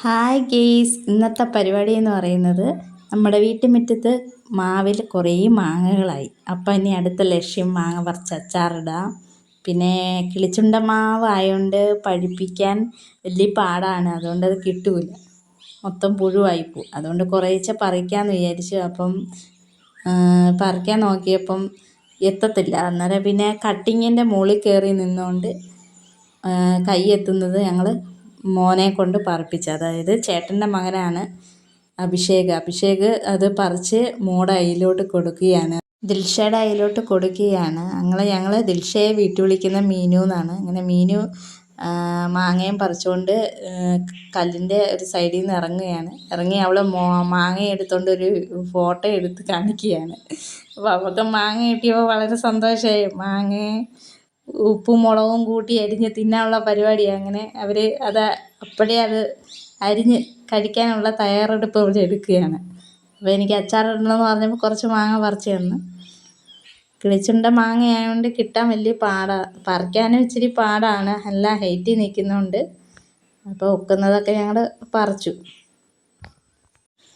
Hi guys, ഇന്നത്തെ പരിപാടി എന്ന് പറയുന്നത് നമ്മുടെ വീട്ടുമുറ്റത്ത് മാവിൽ കുറേ മാങ്ങകളായി. അപ്പം ഇനി അടുത്ത ലക്ഷ്യം മാങ്ങ പറിച്ച് അച്ചാറിടാം. പിന്നെ കിളിച്ചുണ്ട മാവ് ആയതുകൊണ്ട് പഴുപ്പിക്കാൻ വലിയ പാടാണ്, അതുകൊണ്ട് അത് കിട്ടൂല, മൊത്തം പുഴുവായിപ്പോവും. അതുകൊണ്ട് കുറേശ്ശെ പറിക്കാമെന്ന് വിചാരിച്ചു. അപ്പം പറിക്കാൻ നോക്കിയപ്പം എത്തത്തില്ല. അന്നേരം പിന്നെ കട്ടിങ്ങിൻ്റെ മുകളിൽ കയറി നിന്നുകൊണ്ട് കൈ എത്തുന്നത് ഞങ്ങൾ മോനെ കൊണ്ട് പറപ്പിച്ചു. അതായത് ചേട്ടൻ്റെ മകനാണ് അഭിഷേക് അത് പറിച്ച് മോടെ കയ്യിലോട്ട് കൊടുക്കുകയാണ്, ദിൽഷയുടെ കയ്യിലോട്ട് കൊടുക്കുകയാണ്. ഞങ്ങൾ ദിൽഷയെ വീട്ടിൽ വിളിക്കുന്ന മീനു എന്നാണ്. അങ്ങനെ മീനു മാങ്ങയും പറിച്ചുകൊണ്ട് കല്ലിൻ്റെ ഒരു സൈഡിൽ നിന്ന് ഇറങ്ങി അവൾ മാങ്ങ എടുത്തുകൊണ്ട് ഒരു ഫോട്ടോ എടുത്ത് കാണിക്കുകയാണ്. അപ്പോൾ അവൾക്ക് മാങ്ങ കിട്ടിയപ്പോൾ വളരെ സന്തോഷമായി. മാങ്ങ ഉപ്പും മുളകും കൂട്ടി അരിഞ്ഞ് തിന്നാനുള്ള പരിപാടിയാണ്. അങ്ങനെ അവർ അപ്പോഴേ അത് അരിഞ്ഞ് കഴിക്കാനുള്ള തയ്യാറെടുപ്പ് അവർ എടുക്കുകയാണ്. അപ്പോൾ എനിക്ക് അച്ചാറിടണമെന്ന് പറഞ്ഞപ്പോൾ കുറച്ച് മാങ്ങ പറിച്ച് തന്നു. കിളിച്ചുണ്ട മാങ്ങ ആയതുകൊണ്ട് കിട്ടാൻ വലിയ പാടാണ്, പറിക്കാനും ഇച്ചിരി പാടാണ്, നല്ല ഹൈറ്റിൽ നിൽക്കുന്നതുകൊണ്ട്. അപ്പോൾ ഒക്കുന്നതൊക്കെ ഞങ്ങൾ പറിച്ചു.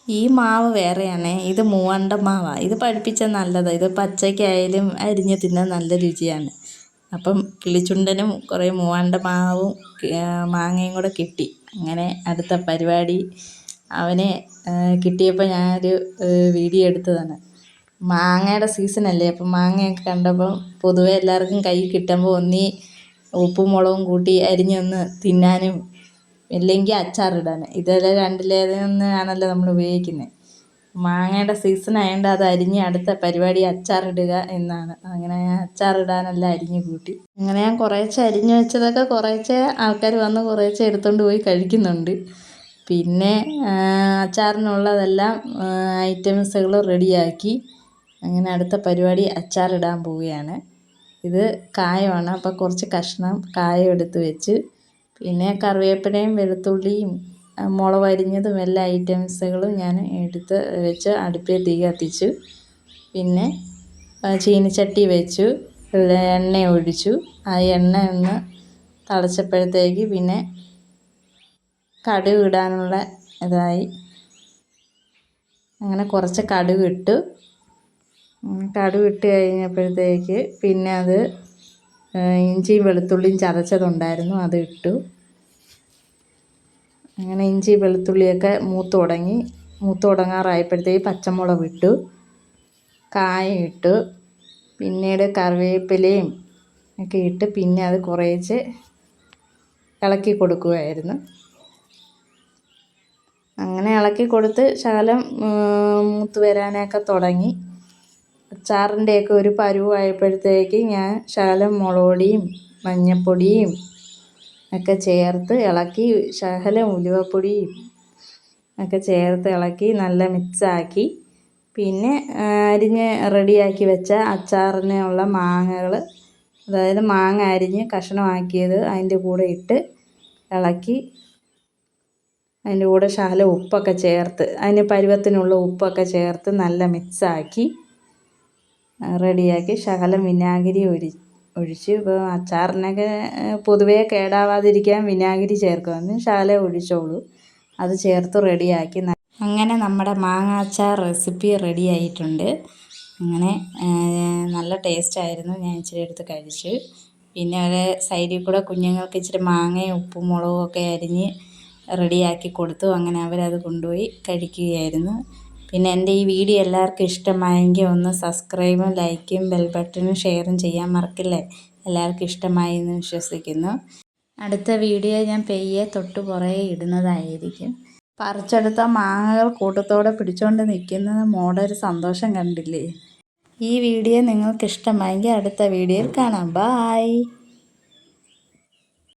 ഈ മാവ് വേറെയാണ്, ഇത് മൂവണ്ട മാവാണ്. ഇത് പഴുപ്പിച്ചാൽ നല്ലതാണ്. ഇത് പച്ചയ്ക്കായാലും അരിഞ്ഞ് തിന്നാൻ നല്ല രുചിയാണ്. അപ്പം കിളിച്ചുണ്ടനും കുറേ മൂവാണ്ട മാവും മാങ്ങയും കൂടെ കിട്ടി. അങ്ങനെ അടുത്ത പരിപാടി അവനെ കിട്ടിയപ്പോൾ ഞാനൊരു വീഡിയോ എടുത്തതാണ്. മാങ്ങയുടെ സീസണല്ലേ, അപ്പം മാങ്ങയൊക്കെ കണ്ടപ്പോൾ പൊതുവെ എല്ലാവർക്കും കൈ കിട്ടുമ്പോൾ ഒന്നീ ഉപ്പും മുളകും കൂട്ടി അരിഞ്ഞൊന്ന് തിന്നാനും ഇല്ലെങ്കിൽ അച്ചാറിടാൻ, ഇതെല്ലാം രണ്ടിലേതൊന്നാണല്ലോ നമ്മൾ ഉപയോഗിക്കുന്നത്. മാങ്ങയുടെ സീസൺ ആയതുകൊണ്ട് അത് അരിഞ്ഞ് അടുത്ത പരിപാടി അച്ചാറിടുക എന്നാണ്. അങ്ങനെ അച്ചാറിടാനെല്ലാം അരിഞ്ഞ് കൂട്ടി. അങ്ങനെ ഞാൻ കുറേശ്ശെ അരിഞ്ഞ് വെച്ചതൊക്കെ കുറേശ്ശെ ആൾക്കാർ വന്ന് കുറേശ്ശെ എടുത്തുകൊണ്ട് പോയി കഴിക്കുന്നുണ്ട്. പിന്നെ അച്ചാറിനുള്ളതെല്ലാം ഐറ്റംസുകൾ റെഡിയാക്കി. അങ്ങനെ അടുത്ത പരിപാടി അച്ചാറിടാൻ പോവുകയാണ്. ഇത് കായമാണ്, അപ്പോൾ കുറച്ച് കഷ്ണം കായം എടുത്ത് വെച്ച്, പിന്നെ കറിവേപ്പിലയും വെളുത്തുള്ളിയും മുളക് അരിഞ്ഞതും എല്ലാ ഐറ്റംസുകളും ഞാൻ എടുത്ത് വെച്ച് അടുപ്പിൽ തീ കത്തിച്ചു. പിന്നെ ചീനിച്ചട്ടി വെച്ചു, എണ്ണ ഒഴിച്ചു. ആ എണ്ണ ഒന്ന് തിളച്ചപ്പോഴത്തേക്ക് പിന്നെ കടുക് ഇടാനുള്ള ഇതായി. അങ്ങനെ കുറച്ച് കടുക് ഇട്ട് കഴിഞ്ഞപ്പോഴത്തേക്ക് പിന്നെ അത് ഇഞ്ചിയും വെളുത്തുള്ളിയും ചതച്ചതുണ്ടായിരുന്നു, അത് ഇട്ടു. അങ്ങനെ ഇഞ്ചി വെളുത്തുള്ളിയൊക്കെ മൂത്ത് തുടങ്ങാറായപ്പോഴത്തേക്ക് പച്ചമുളക് ഇട്ടു, കായം ഇട്ടു, പിന്നീട് കറിവേപ്പിലയും ഒക്കെ ഇട്ട് പിന്നെ അത് കുറേശ്ശെ ഇളക്കി കൊടുക്കുകയായിരുന്നു. അങ്ങനെ ഇളക്കി കൊടുത്ത് ശകലം മൂത്ത് വരാനൊക്കെ തുടങ്ങി. അച്ചാറിൻ്റെയൊക്കെ ഒരു പരുവായപ്പോഴത്തേക്ക് ഞാൻ ശകലം മുളക് പൊടിയും മഞ്ഞൾപ്പൊടിയും ഒക്കെ ചേർത്ത് ഇളക്കി, ശകലം ഉലുവപ്പൊടിയും ഒക്കെ ചേർത്ത് ഇളക്കി നല്ല മിക്സാക്കി. പിന്നെ അരിഞ്ഞ് റെഡിയാക്കി വെച്ച അച്ചാറിനുള്ള മാങ്ങകൾ, അതായത് മാങ്ങ അരിഞ്ഞ് കഷ്ണമാക്കിയത് അതിൻ്റെ കൂടെ ഇട്ട് ഇളക്കി, അതിൻ്റെ കൂടെ ശകലം ഉപ്പൊക്കെ ചേർത്ത്, അതിന് പരുവത്തിനുള്ള ഉപ്പൊക്കെ ചേർത്ത് നല്ല മിക്സാക്കി റെഡിയാക്കി. ശകലം വിനാഗിരി ഒഴിച്ച്, ഇപ്പോൾ അച്ചാറിനൊക്കെ പൊതുവേ കേടാവാതിരിക്കാൻ വിനാഗിരി ചേർക്കുമെന്ന് ശകലം ഒഴിച്ചോളൂ, അത് ചേർത്ത് റെഡിയാക്കി. അങ്ങനെ നമ്മുടെ മാങ്ങ അച്ചാർ റെസിപ്പി റെഡി ആയിട്ടുണ്ട്. അങ്ങനെ നല്ല ടേസ്റ്റായിരുന്നു, ഞാൻ ഇച്ചിരി എടുത്ത് കഴിച്ചു. പിന്നെ ഒരു സൈഡിൽ കൂടെ കുഞ്ഞുങ്ങൾക്ക് ഇച്ചിരി മാങ്ങയും ഉപ്പും മുളകും ഒക്കെ അരിഞ്ഞ് റെഡിയാക്കി കൊടുത്തു. അങ്ങനെ അവരത് കൊണ്ടുപോയി കഴിക്കുകയായിരുന്നു. പിന്നെ എൻ്റെ ഈ വീഡിയോ എല്ലാവർക്കും ഇഷ്ടമായെങ്കിൽ ഒന്ന് സബ്സ്ക്രൈബും ലൈക്കും ബെൽ ബട്ടണും ഷെയറും ചെയ്യാൻ മറക്കില്ലേ. എല്ലാവർക്കും ഇഷ്ടമായി എന്ന് വിശ്വസിക്കുന്നു. അടുത്ത വീഡിയോ ഞാൻ പെയ്യെ തൊട്ട് പുറകെ ഇടുന്നതായിരിക്കും. പറിച്ചെടുത്ത മാങ്ങകൾ കൂട്ടത്തോടെ പിടിച്ചുകൊണ്ട് നിൽക്കുന്നത് മോടെ ഒരു സന്തോഷം കണ്ടില്ലേ. ഈ വീഡിയോ നിങ്ങൾക്ക് ഇഷ്ടമായെങ്കിൽ അടുത്ത വീഡിയോയിൽ കാണാം. ബായ്.